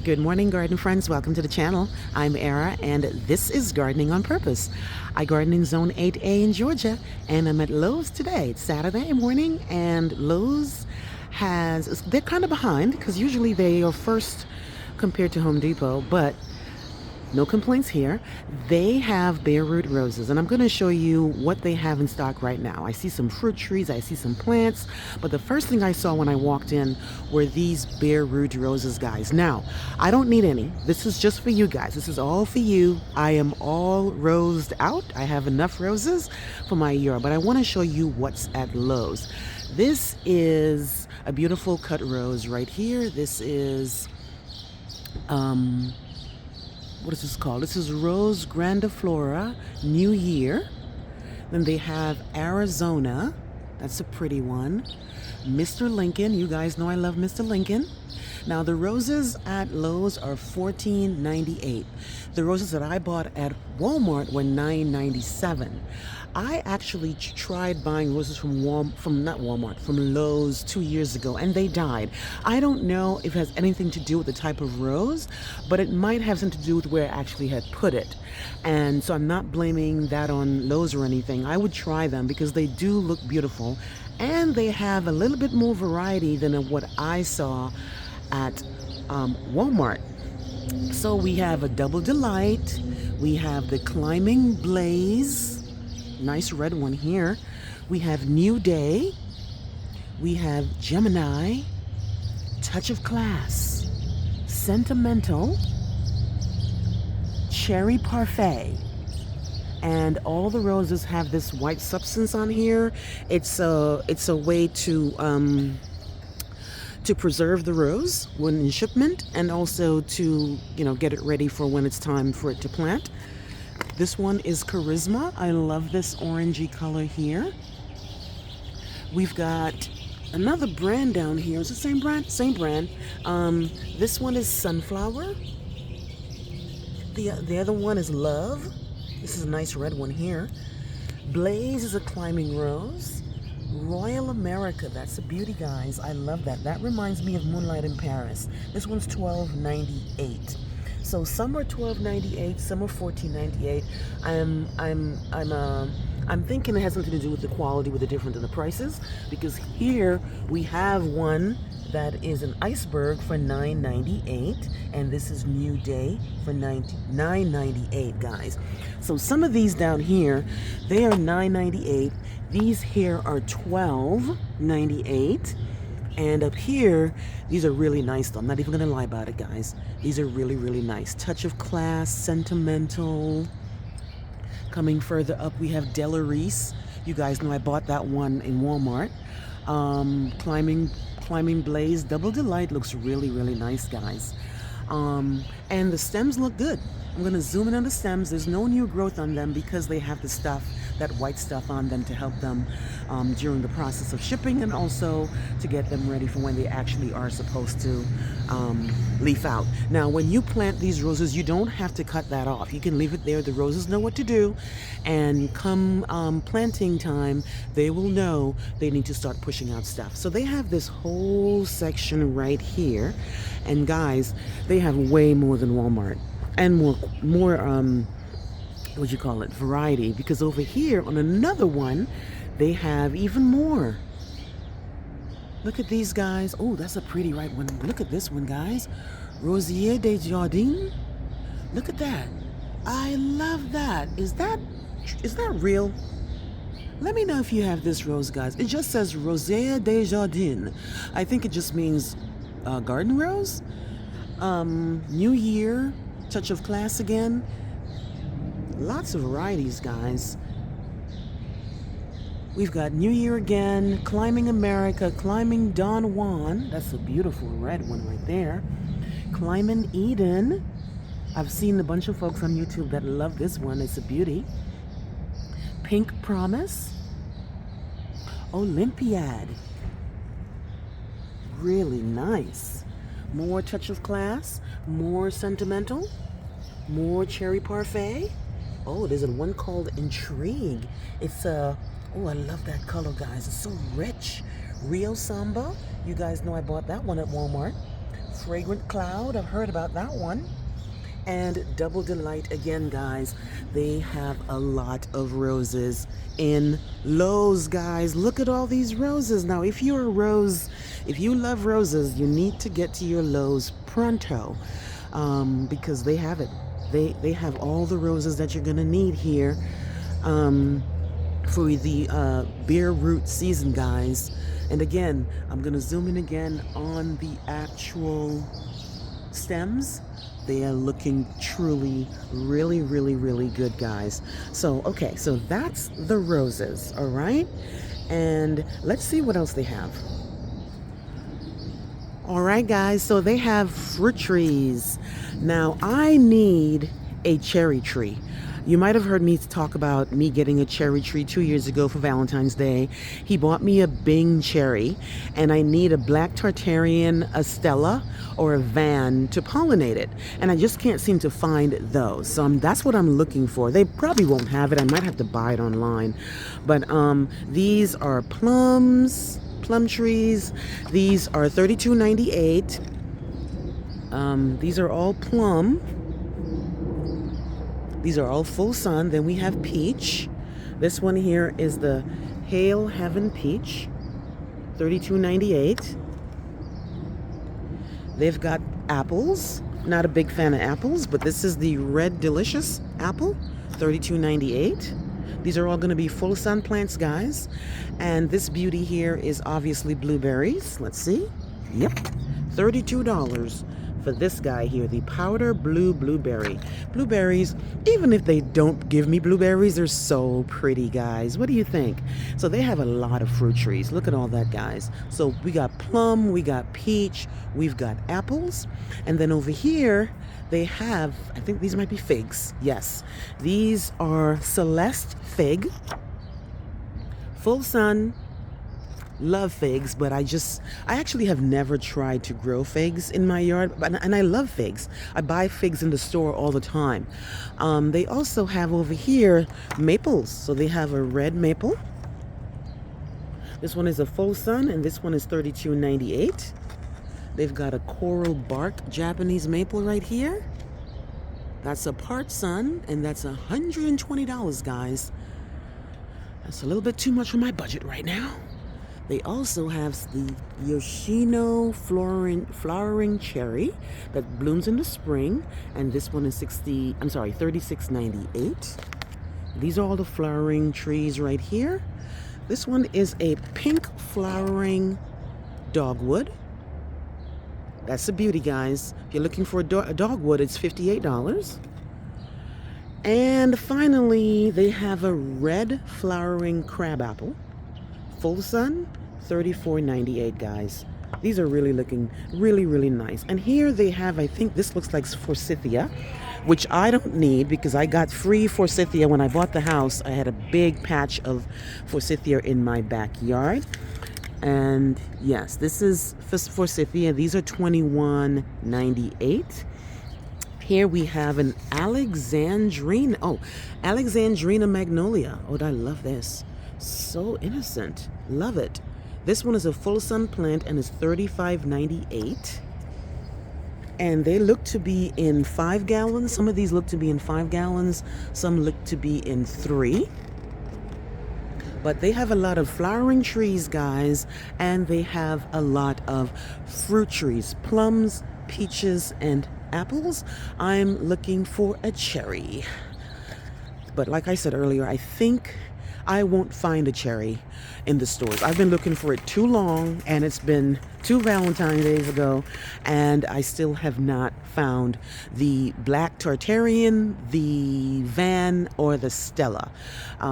Good morning, garden friends. Welcome to the channel. I'm Era, and this is Gardening on Purpose. I garden in Zone 8A in Georgia, and I'm at Lowe's today. It's Saturday morning, and Lowe's they're kind of behind because usually they are first compared to Home Depot, but no complaints here. They have bare root roses, and I'm going to show you what they have in stock right now. I see some fruit trees, I see some plants, but the first thing I saw when I walked in were these bare root roses, guys. Now, I don't need any. This is just for you guys. This is all for you. I am all rosed out. I have enough roses for my year, but I want to show you what's at Lowe's. This is a beautiful cut rose right here. This is what is this called? This is Rose Grandiflora New Year. Then they have Arizona. That's a pretty one. Mr. Lincoln. You guys know I love Mr. Lincoln. Now the roses at Lowe's are $14.98. The roses that I bought at Walmart were $9.97. I actually tried buying roses from Lowe's 2 years ago, and they died. I don't know if it has anything to do with the type of rose, but it might have something to do with where I actually had put it. And so I'm not blaming that on Lowe's or anything. I would try them because they do look beautiful, and they have a little bit more variety than what I saw at Walmart. So we have a Double Delight. We have the Climbing Blaze. Nice red one here. We have New Day. We have Gemini, Touch of Class, Sentimental, Cherry Parfait. And all the roses have this white substance on here. It's a way to preserve the rose when in shipment, and also to get it ready for when it's time for it to plant. This one is Charisma. I love this orangey color here. We've got another brand down here. It's the same brand? Same brand. This one is Sunflower. The other one is Love. This is a nice red one here. Blaze is a climbing rose. Royal America, that's a beauty, guys. I love that. That reminds me of Moonlight in Paris. This one's $12.98. So some are $12.98, some are $14.98. I'm thinking it has something to do with the quality, with the difference in the prices, because here we have one that is an iceberg for $9.98, and this is New Day for $9.98, guys. So some of these down here, they are $9.98. These here are $12.98. And up here, these are really nice though. I'm not even gonna lie about it, guys. These are really, really nice. Touch of Class, Sentimental. Coming further up, we have Della Reese. You guys know I bought that one in Walmart. Climbing Blaze, Double Delight looks really, really nice, guys. And the stems look good. I'm gonna zoom in on the stems. There's no new growth on them because they have the stuff, that white stuff on them to help them during the process of shipping, and also to get them ready for when they actually are supposed to leaf out. Now, when you plant these roses, you don't have to cut that off. You can leave it there. The roses know what to do, and come planting time, they will know they need to start pushing out stuff. So they have this whole section right here, and guys, they have way more than Walmart, and more what you call it, variety, because over here on another one they have even more. Look at these, guys. Oh, that's a pretty right one. Look at this one, guys. Rosier des Jardins. Look at that. I love that. Is that real? Let me know if you have this rose, guys. It just says Rosier des Jardins. I think it just means garden rose. New Year, Touch of Class again. Lots of varieties, guys. We've got New Year again, Climbing America, Climbing Don Juan. That's a beautiful red one right there. Climbing Eden. I've seen a bunch of folks on YouTube that love this one. It's a beauty. Pink Promise. Olympiad. Really nice. More Touch of Class, more Sentimental, more Cherry Parfait. Oh, there's one called Intrigue. It's oh, I love that color, guys. It's so rich. Rio Samba. You guys know I bought that one at Walmart Fragrant Cloud, I've heard about that one. And Double Delight again, guys. They have a lot of roses in Lowe's, guys. Look at all these roses. Now, if you love roses, you need to get to your Lowe's pronto, because they have it. They have all the roses that you're gonna need here for the bare root season, guys. And again, I'm gonna zoom in again on the actual stems. They are looking truly, really, really, really good, guys. So, okay, so that's the roses, all right? And let's see what else they have. All right, guys, so they have fruit trees. Now, I need a cherry tree. You might have heard me talk about me getting a cherry tree 2 years ago for Valentine's Day. He bought me a Bing cherry, and I need a black Tartarian, a Stella, or a Van to pollinate it. And I just can't seem to find those. So that's what I'm looking for. They probably won't have it. I might have to buy it online. But these are plum trees. These are $32.98. These are all plum. These are all full sun. Then we have peach. This one here is the Hail Heaven Peach, $32.98. They've got apples. Not a big fan of apples, but this is the Red Delicious apple, $32.98. These are all going to be full sun plants, guys. And this beauty here is obviously blueberries. Let's see. Yep, $32 for this guy here, the powder blue blueberry. Blueberries, even if they don't give me blueberries, they're so pretty, guys. What do you think? So they have a lot of fruit trees. Look at all that, guys. So we got plum, we got peach, we've got apples. And then over here, they have, I think these might be figs. Yes, these are Celeste fig. Full sun. Love figs, but I actually have never tried to grow figs in my yard, and I love figs. I buy figs in the store all the time. They also have over here maples. So they have a red maple. This one is a full sun, and this one is $32.98. They've got a coral bark Japanese maple right here. That's a part sun, and that's $120, guys. That's a little bit too much for my budget right now. They also have the Yoshino flowering cherry that blooms in the spring, and this one is $36.98. These are all the flowering trees right here. This one is a pink flowering dogwood. That's a beauty, guys. If you're looking for a dogwood, it's $58. And finally, they have a red flowering crabapple. Full sun, $34.98, guys. These are really looking really nice. And here they have, I think this looks like forsythia, which I don't need because I got free forsythia when I bought the house. I had a big patch of forsythia in my backyard. And yes, this is forsythia. These are $21.98. Here we have an Alexandrina magnolia. Oh, I love this. So innocent. Love it. This one is a full sun plant and is $35.98. And they look to be in 5 gallons. Some of these look to be in 5 gallons. Some look to be in 3. But they have a lot of flowering trees, guys. And they have a lot of fruit trees. Plums, peaches, and apples. I'm looking for a cherry. But like I said earlier, I think I won't find a cherry in the stores. I've been looking for it too long, and it's been 2 Valentine's Days ago, and I still have not found the black Tartarian, the Van, or the Stella,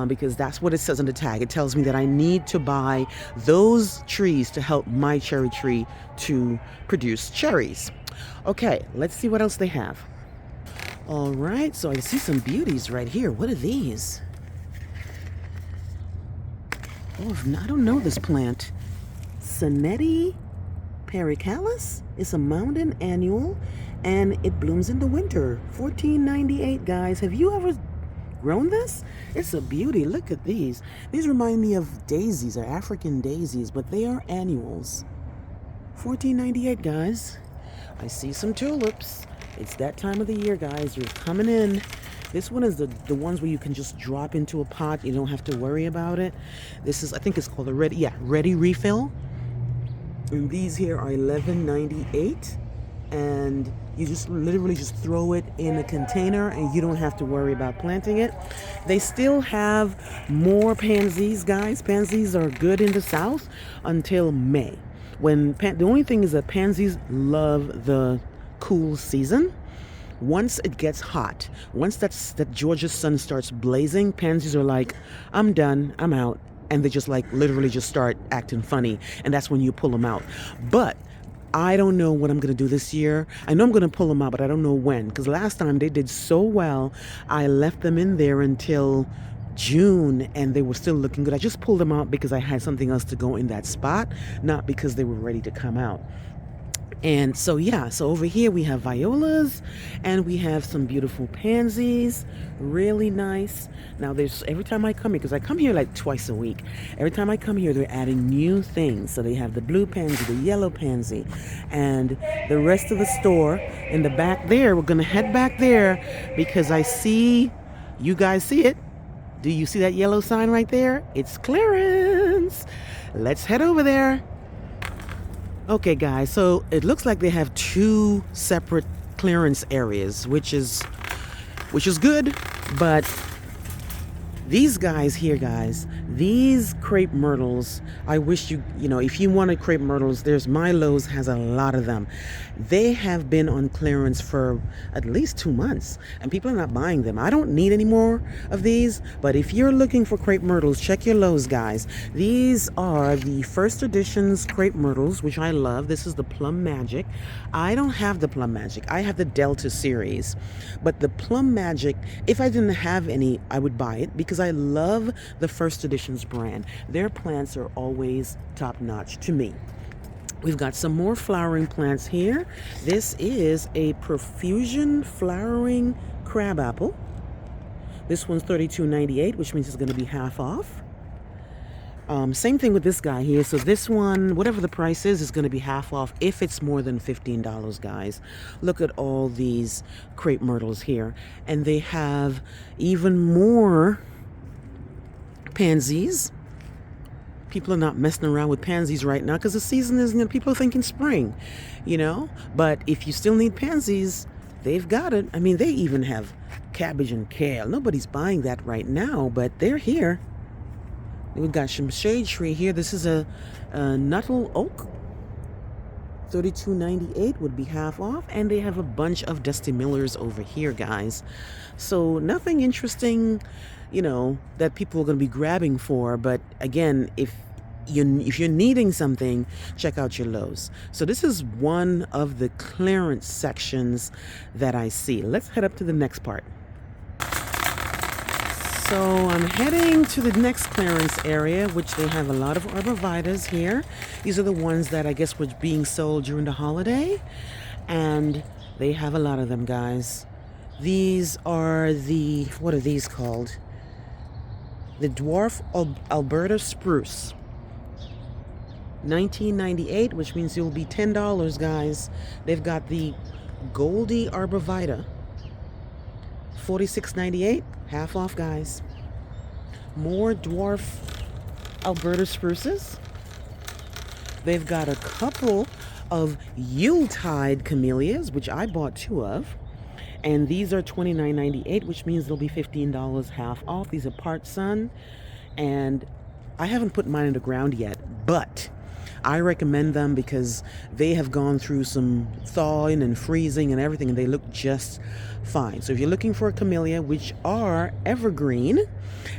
because that's what it says on the tag. It tells me that I need to buy those trees to help my cherry tree to produce cherries. Okay, let's see what else they have. All right, so I see some beauties right here. What are these? Oh, I don't know this plant. Sonnetti pericalis. It's a mountain annual, and it blooms in the winter. $14.98, guys. Have you ever grown this? It's a beauty. Look at these. These remind me of daisies, or African daisies, but they are annuals. $14.98, guys. I see some tulips. It's that time of the year, guys. You're coming in. This one is the ones where you can just drop into a pot. You don't have to worry about it. This is, I think it's called a ready refill. And these here are $11.98. And you just literally just throw it in a container and you don't have to worry about planting it. They still have more pansies, guys. Pansies are good in the South until May. The only thing is that pansies love the cool season. Once it gets hot, once that Georgia sun starts blazing, pansies are like, I'm done, I'm out. And they just like literally just start acting funny. And that's when you pull them out. But I don't know what I'm going to do this year. I know I'm going to pull them out, but I don't know when. Because last time they did so well, I left them in there until June and they were still looking good. I just pulled them out because I had something else to go in that spot, not because they were ready to come out. And so, yeah, so over here we have violas and we have some beautiful pansies, really nice. Now every time I come here, because I come here like twice a week, every time I come here, they're adding new things. So they have the blue pansy, the yellow pansy, and the rest of the store in the back there. We're going to head back there because I see, you guys see it. Do you see that yellow sign right there? It's clearance. Let's head over there. Okay, guys, so it looks like they have two separate clearance areas, which is good, but these guys here, guys, these crepe myrtles, I wish you know, if you wanted crepe myrtles, there's Milo's has a lot of them. They have been on clearance for at least 2 months, and people are not buying them. I don't need any more of these, but if you're looking for crepe myrtles, check your Lowe's, guys. These are the first editions crepe myrtles, which I love. This is the Plum Magic. I don't have the Plum Magic. I have the Delta series, but the Plum Magic, if I didn't have any, I would buy it because I love the first editions brand. Their plants are always top notch to me. We've got some more flowering plants here. This is a profusion flowering crabapple. This one's $32.98, which means it's going to be half off. Same thing with this guy here. So this one, whatever the price is going to be half off if it's more than $15, guys. Look at all these crepe myrtles here. And they have even more pansies. People are not messing around with pansies right now because the season is, people are thinking spring, But if you still need pansies, they've got it. I mean, they even have cabbage and kale. Nobody's buying that right now, but they're here. We've got some shade tree here. This is a Nuttall Oak. $32.98 would be half off. And they have a bunch of Dusty Millers over here, guys. So nothing interesting, that people are going to be grabbing for. But again, if you're needing something, check out your Lowe's. So this is one of the clearance sections that I see. Let's head up to the next part. So I'm heading to the next clearance area, which they have a lot of arborvitaes here. These are the ones that I guess were being sold during the holiday. And they have a lot of them, guys. These are what are these called? The dwarf Alberta spruce. $19.98, which means it will be $10, guys. They've got the Goldie arborvitae. $46.98, half off, guys. More dwarf Alberta spruces. They've got a couple of Yuletide camellias, which I bought 2 of. And these are $29.98, which means they'll be $15 half off. These are part sun. And I haven't put mine in the ground yet, but I recommend them because they have gone through some thawing and freezing and everything, and they look just fine. So if you're looking for a camellia, which are evergreen,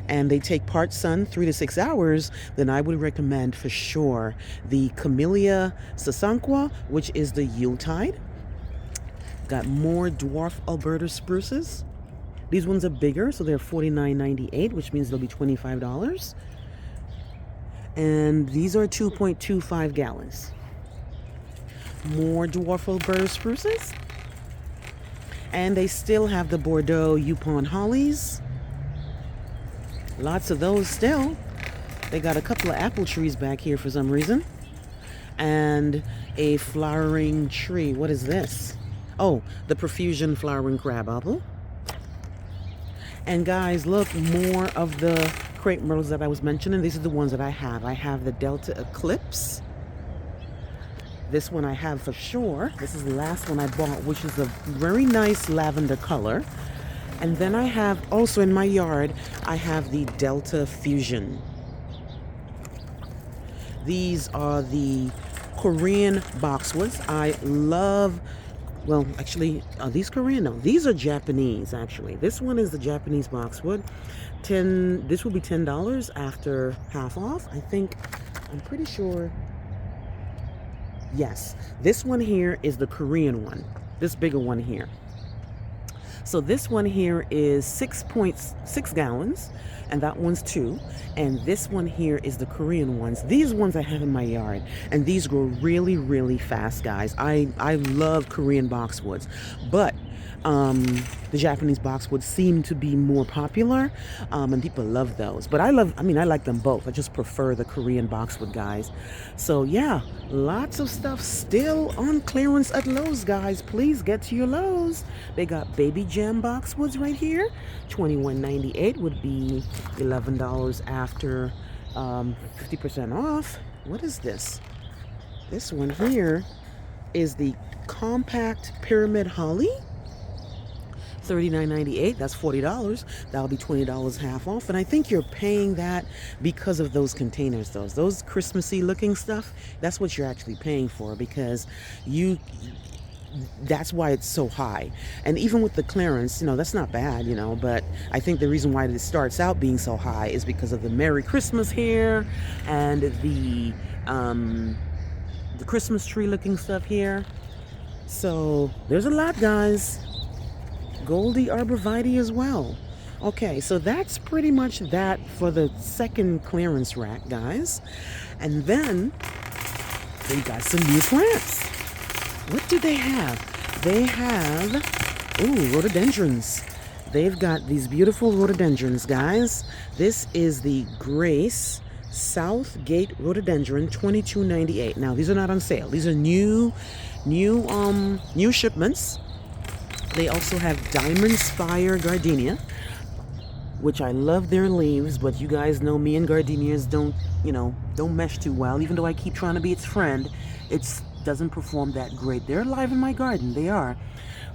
and they take part sun 3 to 6 hours, then I would recommend for sure the Camellia sasanqua, which is the Yuletide. Got more dwarf Alberta spruces. These ones are bigger, so they're $49.98, which means they'll be $25. And these are 2.25 gallons. More dwarf Alberta spruces. And they still have the Bordeaux Yupon hollies. Lots of those still. They got a couple of apple trees back here for some reason. and a flowering tree. What is this? Oh, the profusion flowering crabapple. And guys, look, more of the crepe myrtles that I was mentioning. These are the ones that I have. I have the Delta Eclipse. This one I have for sure. This is the last one I bought, which is a very nice lavender color. And then I have, also in my yard, I have the Delta Fusion. These are the Korean boxwoods. I love, well, actually, are these Korean? No, these are Japanese, actually. This one is the Japanese boxwood. This will be $10 after half off. I think, I'm pretty sure. Yes, this one here is the Korean one, this bigger one here. So this one here is 6.6 gallons, and that one's 2. And this one here is the Korean ones. These ones I have in my yard, and these grow really, really fast, guys. I love Korean boxwoods, but the Japanese boxwoods seem to be more popular, and people love those. But I like them both. I just prefer the Korean boxwood, guys. So yeah, lots of stuff still on clearance at Lowe's, guys. Please get to your Lowe's. They got baby gem boxwoods right here. $21.98 would be $11 after 50% off. What is this? This one here is the compact pyramid holly. $39.98, that's $40. That'll be $20 half off. And I think you're paying that because of those containers, those Christmassy looking stuff. That's what you're actually paying for, because that's why it's so high. And even with the clearance, that's not bad, but I think the reason why it starts out being so high is because of the Merry Christmas here and the Christmas tree looking stuff here. So there's a lot, guys. Goldie arborvitae as well. Okay, so that's pretty much that for the second clearance rack, guys. And then they got some new plants. What do they have? They have, rhododendrons. They've got these beautiful rhododendrons, guys. This is the Grace Southgate rhododendron, $22.98. Now, these are not on sale. These are new shipments. They also have Diamond Spire gardenia, which I love their leaves, but you guys know me and gardenias don't mesh too well. Even though I keep trying to be its friend, it doesn't perform that great. They're alive in my garden, they are,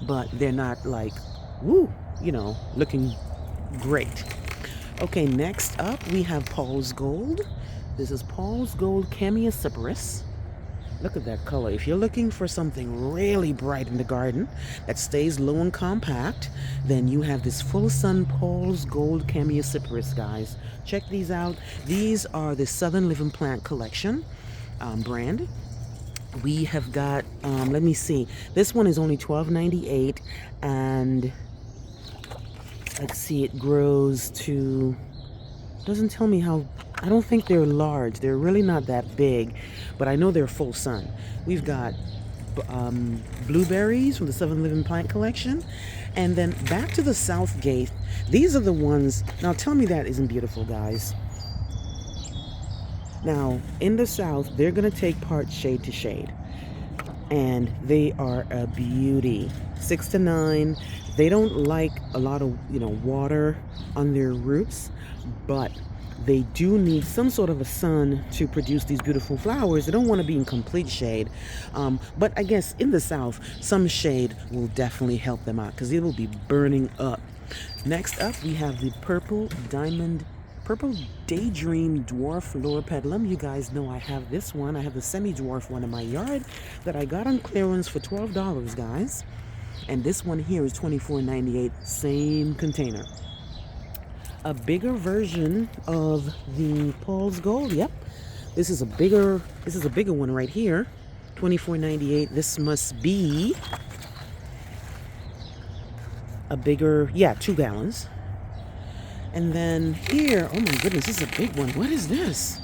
but they're not like, looking great. Okay, next up we have Paul's Gold. This is Paul's Gold Chamaecyparis. Look at that color. If you're looking for something really bright in the garden that stays low and compact, then you have this Full Sun Paul's Gold Chamaecyparis, guys. Check these out. These are the Southern Living Plant Collection brand. We have got, let me see. This one is only $12.98, and let's see, it grows to, doesn't tell me how. I don't think they're large. They're really not that big, but I know they're full sun. We've got blueberries from the Southern Living Plant Collection. And then back to the Southgate. These are the ones. Now tell me that isn't beautiful, guys. Now, in the South, they're going to take part shade to shade. And they are a beauty. 6 to 9. They don't like a lot of, water on their roots, but they do need some sort of a sun to produce these beautiful flowers. They don't want to be in complete shade. But I guess in the South, some shade will definitely help them out because it will be burning up. Next up, we have the Purple Daydream Dwarf Loropetalum. You guys know I have this one. I have the semi-dwarf one in my yard that I got on clearance for $12, guys. And this one here is $24.98, same container. A bigger version of the Paul's Gold. Yep, this is a bigger one right here, $24.98. This must be a bigger, 2 gallons. And then here, oh my goodness, this is a big one. What is this?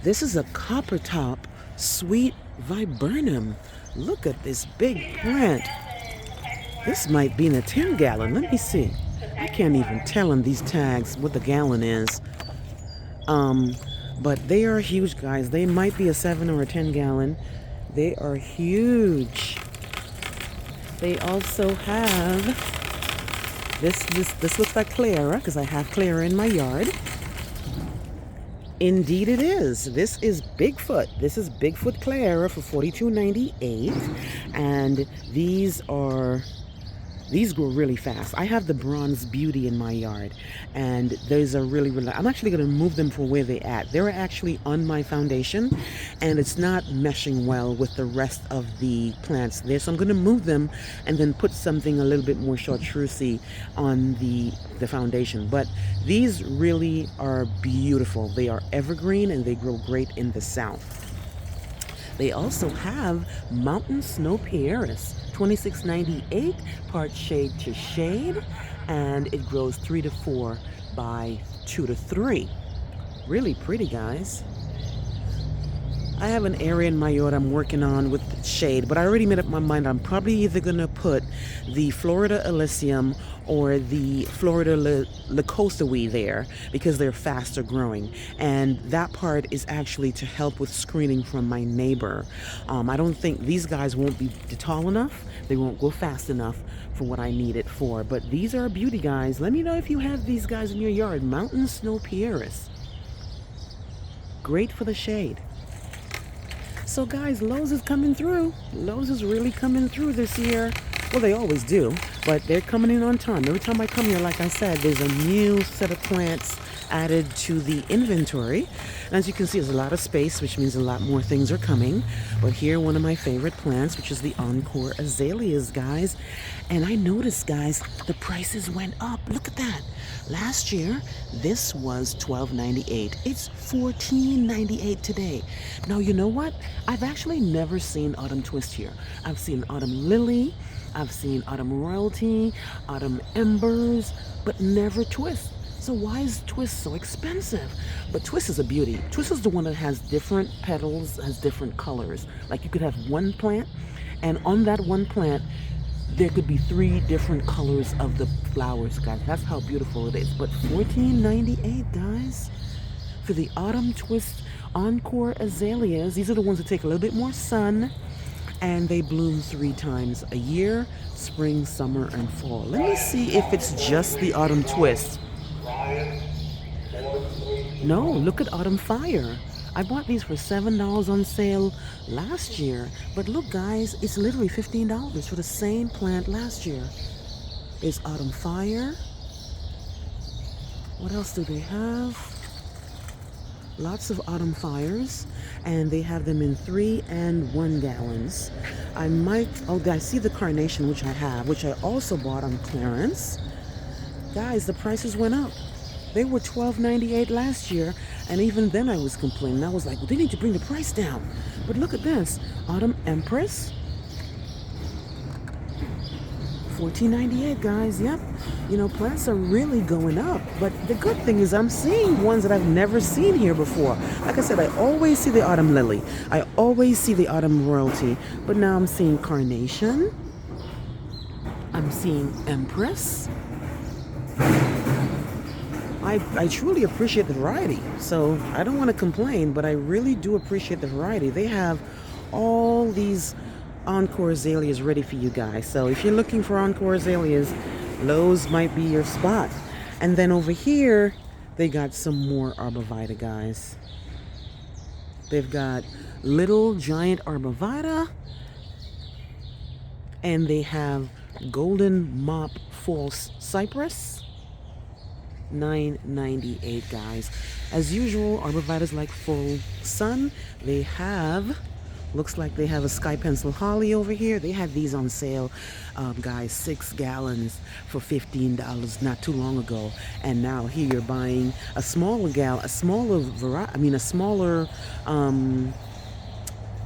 This is a copper top sweet viburnum. Look at this big plant. This might be in a 10 gallon. Let me see. I can't even tell on these tags what the gallon is. But they are huge, guys. They might be a 7 or a 10 gallon. They are huge. They also have this looks like Clara, because I have Clara in my yard. Indeed it is. This is Bigfoot. This is Bigfoot Clara for $42.98. And these grow really fast. I have the Bronze Beauty in my yard, and those are really, really, I'm actually going to move them for where they're at. They're actually on my foundation, and it's not meshing well with the rest of the plants there. So I'm going to move them and then put something a little bit more chartreusey on the foundation. But these really are beautiful. They are evergreen, and they grow great in the south. They also have Mountain Snow Pieris, $26.98, part shade to shade, and it grows 3 to 4 by 2 to 3. Really pretty, guys. I have an area in my yard I'm working on with shade, but I already made up my mind. I'm probably either going to put the Florida Elysium or the Florida Lacostawe there, because they're faster growing. And that part is actually to help with screening from my neighbor. I don't think these guys won't be tall enough. They won't go fast enough for what I need it for. But these are beauty, guys. Let me know if you have these guys in your yard. Mountain Snow Pieris. Great for the shade. So guys, Lowe's is coming through. Lowe's is really coming through this year. Well, they always do, but they're coming in on time. Every time I come here, like I said, there's a new set of plants added to the inventory. And as you can see, there's a lot of space, which means a lot more things are coming. But here, one of my favorite plants, which is the Encore azaleas, guys. And I noticed, guys, the prices went up. Look at that. Last year, this was $12.98. It's $14.98 today. Now, you know what? I've actually never seen autumn twist here. I've seen autumn lily, I've seen autumn royalty, autumn embers, but never twist. So why is twist so expensive? But twist is a beauty. Twist is the one that has different petals, has different colors. Like you could have one plant, and on that one plant, there could be 3 different colors of the flowers, guys. That's how beautiful it is. But $14.98, guys, for the autumn twist Encore azaleas. These are the ones that take a little bit more sun, and they bloom 3 times a year: spring, summer, and fall. Let me see if it's just the autumn twist. No, look at autumn fire. I bought these for $7 on sale last year. But look, guys, it's literally $15 for the same plant last year. There's autumn fire. What else do they have? Lots of autumn fires, and they have them in 3 and 1 gallons. I see the carnation, which I have, which I also bought on clearance. Guys, the prices went up. They were $12.98 last year, and even then I was complaining. I was like, well, they need to bring the price down. But look at this. Autumn Empress, $14.98, guys. Yep. You know, plants are really going up. But the good thing is I'm seeing ones that I've never seen here before. Like I said, I always see the autumn lily. I always see the autumn royalty. But now I'm seeing carnation. I'm seeing Empress. I truly appreciate the variety, so I don't want to complain, but I really do appreciate the variety. They have all these Encore azaleas ready for you guys. So if you're looking for Encore azaleas, Lowe's might be your spot. And then over here, they got some more arborvitae, guys. They've got little giant arborvitae, and they have golden mop false cypress. $9.98, guys. As usual, arborvitaes like full sun. They have, looks like they have a sky pencil holly over here. They had these on sale, guys, 6 gallons for $15 not too long ago. And now here you're buying a smaller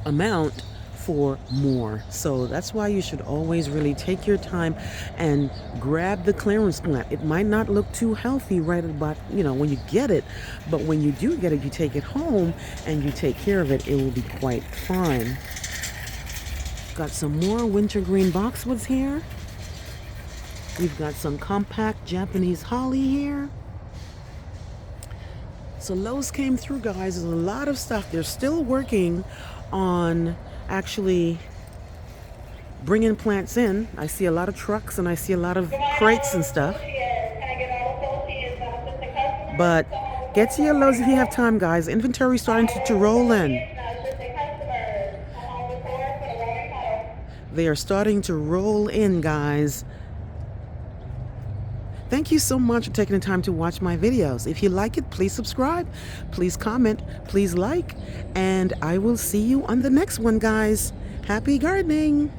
amount for more. So that's why you should always really take your time and grab the clearance plant. It might not look too healthy right about, when you get it, but when you do get it, you take it home and you take care of it, it will be quite fine. Got some more wintergreen boxwoods here. We've got some compact Japanese holly here. So Lowe's came through, guys. There's a lot of stuff. They're still working on actually bringing plants in. I see a lot of trucks and I see a lot of crates and stuff. But get to your Lowe's if you have time, guys. Inventory starting to roll in. They are starting to roll in, guys. Thank you so much for taking the time to watch my videos. If you like it, please subscribe, please comment, please like, and I will see you on the next one, guys. Happy gardening!